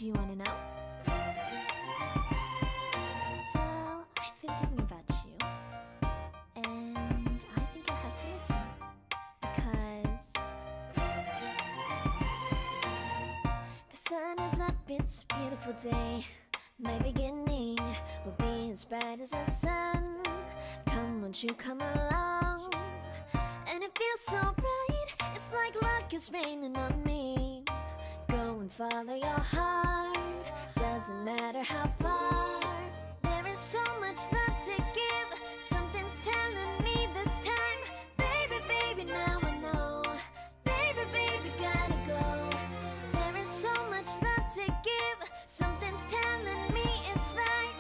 Do you wanna know? Well, I've been thinking about you, and I think I have to listen, because the sun is up, it's a beautiful day. My beginning will be as bright as the sun. Come, won't you come along? And it feels so bright, it's like luck is raining on me. Go and follow your heart, doesn't matter how far. There is so much love to give, something's telling me this time. Baby, baby, now I know. Baby, baby, gotta go. There is so much love to give, something's telling me it's right.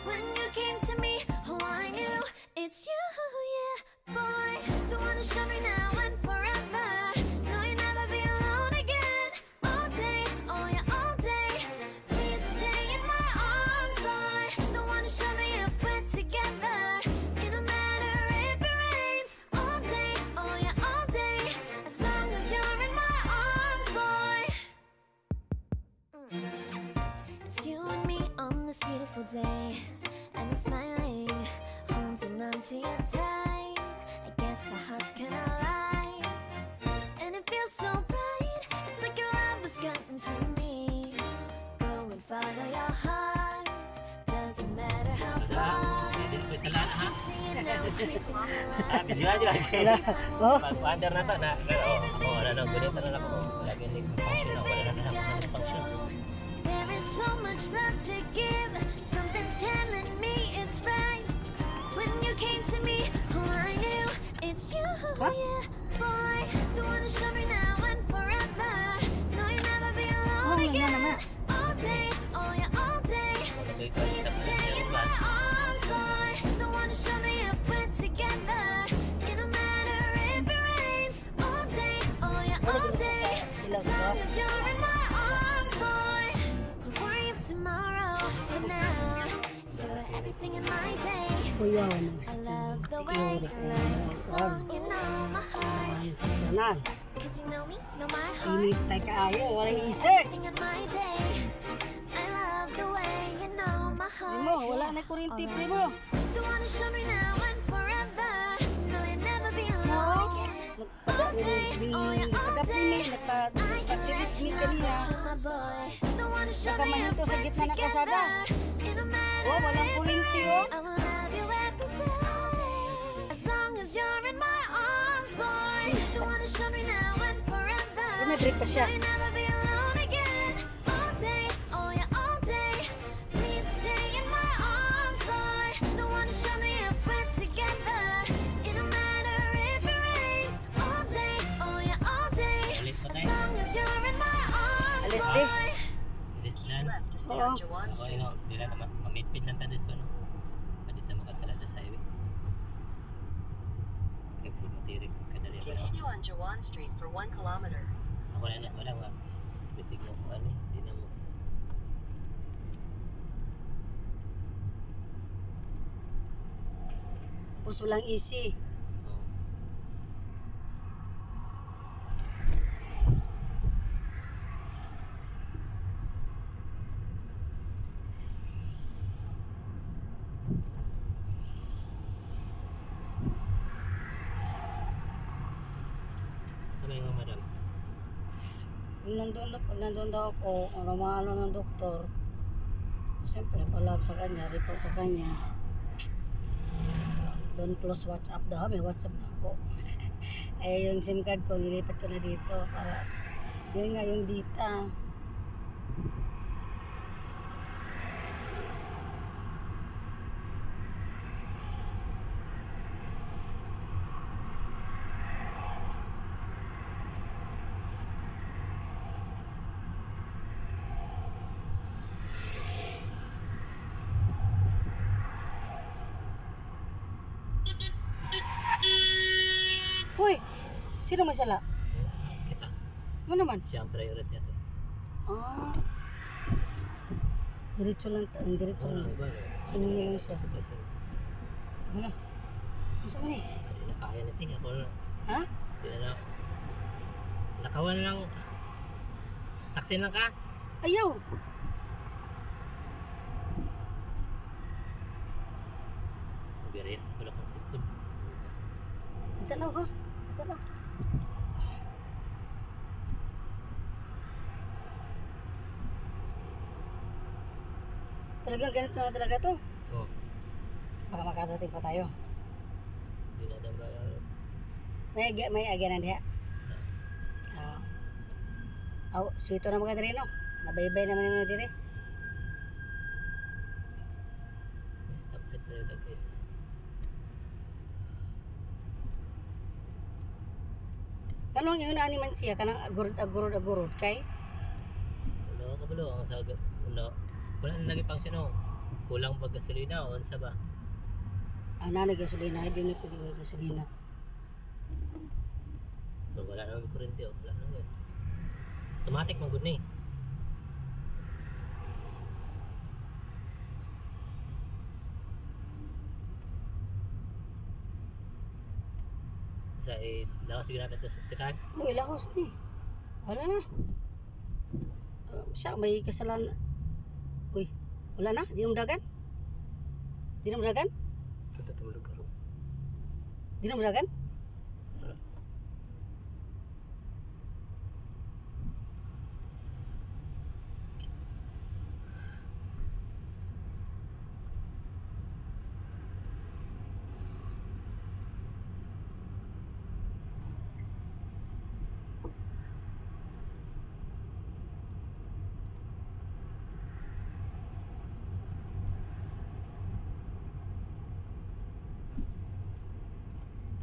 When you came to me, oh, I knew it's you, yeah, boy. The one to show me now and forever. No, you'll never be alone again. All day, oh yeah, all day. Please stay in my arms, boy. The one to show me if we're together. It don't matter if it rains. All day, oh yeah, all day. As long as you're in my arms, boy. It's you and me on this beautiful day, and it's smiling, holding on to you tight. I guess our hearts can align, and it feels so bright. It's like your love has gotten to me. Go and follow your heart, doesn't matter how far. You see it now, sleeping around. Bisya sila. Mag-under na to na. Oo, wala na. Ganito na lang ako. Lagi nag-function na. Wala na nag-function. There is so much love to give, something's telling me it's right. When you came to me, oh, I knew it's you, yeah, boy. The one to show me now and forever. No, you'll never be alone again. All day, oh yeah, all day. Please stay in my arms, boy. The one to show me if we're together. It don't matter if it rains. All day, oh yeah, all day. As long as you're in my arms, boy. Don't worry of tomorrow. For now, you're everything in my day. I love the way you like a song, you know my heart. Cause you know me, know my heart. Everything in my day. I love the way you know my heart. Wala na kuryente, primo. The one to show me now and forever. No, you'll never be alone again. All day, oh yeah, all day. I can let you know that you're my boy. The one to show me if we're together. It don't matter if it rains. I will love you every day. As long as you're in my arms, boy. The one to show me now and forever. May break pa siya. No, you'll never be alone again. All day, oh yeah, all day. Please stay in my arms, boy. The one to show me if we're together. It don't matter if it rains. All day, oh yeah, all day. As long as you're in my arms, Alis, boy. Alis lang. Oo. Okay, no. Hindi lang naman. Mamitpit lang tayo sa ano. Pwede tayo makasalada sa highway. Kasi matirik. Kadali ako. Continue on Jawan Street for 1 kilometer. Ako na wala nga. Basic mo ko ano eh. Hindi na mo. Tapos walang easy. Oo. Saan yung mga madam? Pag nandun daw ako, mamalo ng doktor, siyempre, palab sa kanya, report sa kanya. Don't close WhatsApp daw, may WhatsApp na ako. Eh, yung SIM card ko, nilipat ko na dito para, yun nga, yung data. Uy, sino may sala? Kita. Ano naman? Siya ang priority natin. Ah, diretso lang, diretso lang. Ano lang siya? Ano? Gusto ko ni? Hindi na kaya natin. Ako na. Ha? Hindi na. Nakawan lang. Taksi lang ka? Ayaw. Birit, wala kang sipon. Tanaw ka. Tanaw. Talagang ganito na talaga to. Oh, Baka makarating pa tayo. di na daw ba? May agyanan diha. Sweeto na mga diri no. Nabaybay naman yung mga diri. May stoplight na rin guys. Kanong yung naaniman siya kanang agurod kay Wala ka balo ang saga. Wala na lagi pang sino. Kulang ba gasolina o unsa ba? ang nanay gasolina hindi na pwede may gasolina. Pero wala na may kurente o. Wala na yun. Automatic man gud ni. Sa lawas siguro natin ito sa ospital. Uy, lahos ni. Wala na. Siya may kasalanan. Uy, wala na? Di na madagan? Di na madagan? Ito tulog ka ron. Di na madagan? Wala.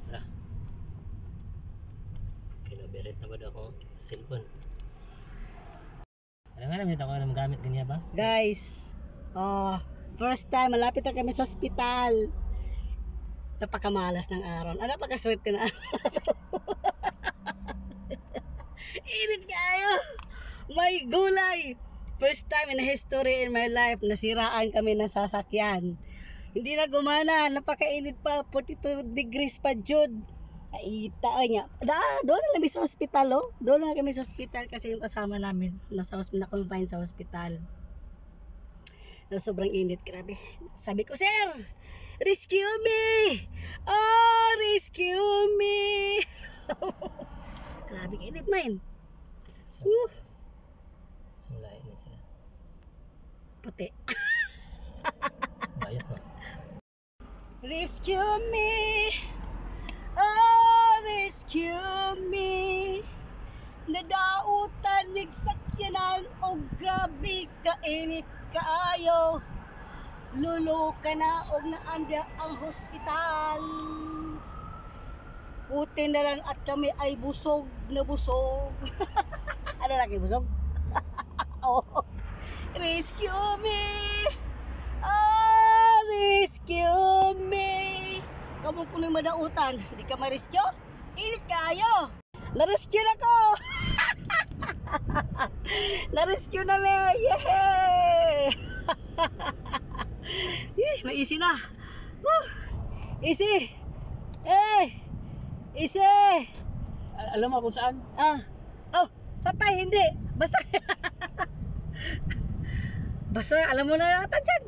Tara. Pinabirit na ba daw akong cellphone? Alam nga naman ito ako na magamit ganyan ba? Guys, first time malapit na kami sa ospital. Napakamalas ng araw. Napakaswerte na araw. Init kayo. May gulay. First time in history in my life nasiraan kami ng sasakyan. Hindi na gumana, napakainit pa, 42 degrees pa jud. Ay, niya. Doon na kami sa ospital, oh. Doon na kami sa ospital kasi yung kasama namin na-confine sa ospital. So, sobrang init, grabe. Sabi ko, sir, rescue me! Oh, rescue me! Grabe, init, man. Sa lain na sila. Puti. Bayat mo. Rescue me! Oh, rescue me! Nadautan nig sakyanan o grabe kainit kaayo. Lulo ka na og naanda ang hospital. Buti na lang at kami ay busog na busog. Ano lagi busog? Oh. Rescue me! Oh, rescue me! Kamu kuno madautan, di ka ma-rescue? Init kayo. Na-rescue na ko. Na-rescue na me. Yay! Easy na. Easy. Easy. Alam mo kung saan? Oh, patay hindi. Basta basta alam mo na yata dyan.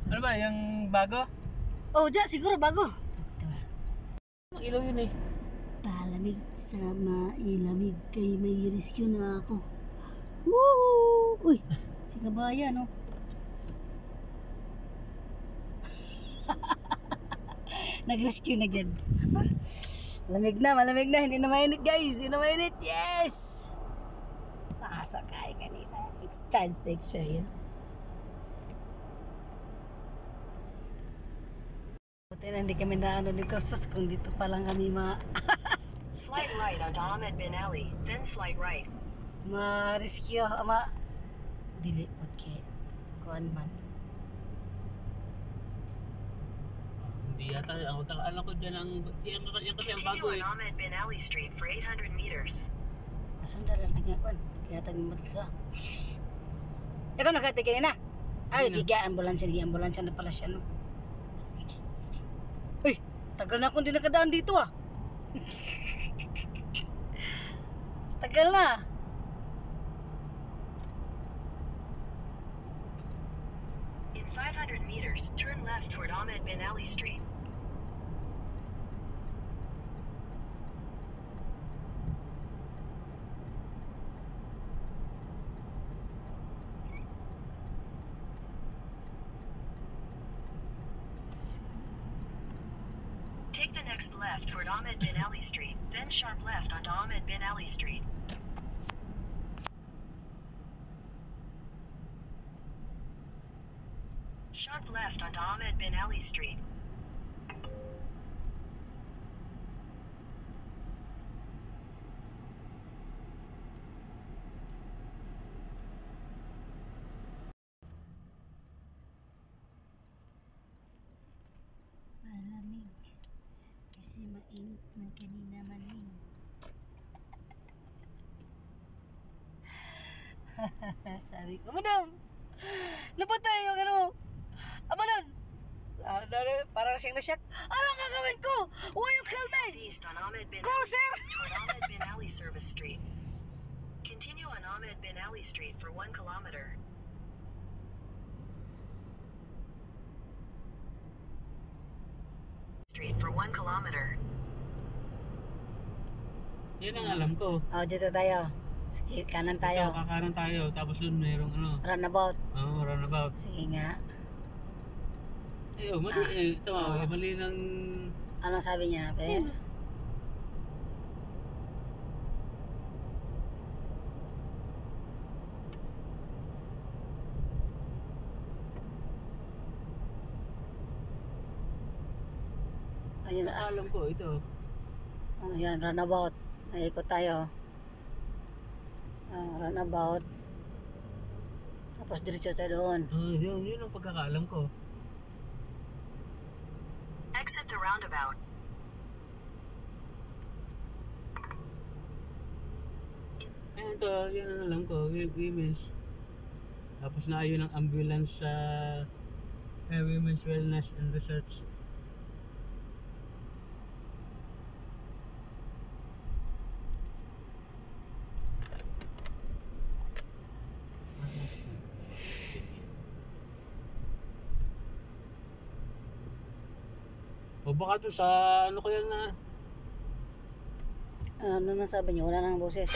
Ano ba, yung bago? Oh, dyan siguro bago. Ang ilaw yun eh. Palamig sa mailamig kay may rescue na ako. Woo! Uy, si kabayan, no? Nag-rescue na dyan. Malamig na. Hindi na mainit, guys. Hindi na mainit. Yes! Nakasakay kanina. It's chance to experience. Buti na hindi kami na ano dito. Sus, kung dito pa lang kami Slight right onto Ahmed Bin Ali, then slight right. ma-rescue. Dili po kay kuan man. Hindi yata, ang alam ko dyan ang, yan kasi ang bago Continue eh. on Ahmed Bin Ali Street for 800 meters. Asan dala nga kuan? Kaya tag madsa. Ikaw nakatigil na. Ay, Hindi na. tiga ambulansya na pala siya no. Uy, tagal na akong di nakadaan dito ah. Tagal na. 500 meters, turn left toward Ahmed Bin Ali Street. Take the next left toward Ahmed Bin Ali Street, then sharp left onto Ahmed Bin Ali Street. Sharp left onto Ahmed Bin Ali Street. Malamig. Kasi mainit man kanina malamig. Sabi ko, madam, napatay yung ano, abalon. Parang siyang nasyak. Ano ang gagawin ko? Why you kill me? Southeast on Ahmed Bin Go, Ali sir! toward Ahmed Bin Ali Service Street. Continue on Ahmed Bin Ali Street for 1 kilometer. Street for 1 kilometer. Yun ang alam ko. Oh, dito tayo. Sige, kanan Ito, tayo. kakanan tayo. Tapos dun mayroong ano. Runabout. Oo, roundabout. Sige nga. Eh, oh, mali eh. Ito, mali ng... Ano sabi niya, Per? Ayun, Alam ko, ito. oh, yan, runabout. Naikot tayo. Runabout. Tapos diretso tayo doon. Yun ang pagkakaalam ko. Exit the roundabout. Ayan to, yun ang alam ko. Women's. Tapos na yun ang ambulance sa Women's Wellness and Research. O baka doon sa ano kaya na Ano na sabi niya? Wala nang boses.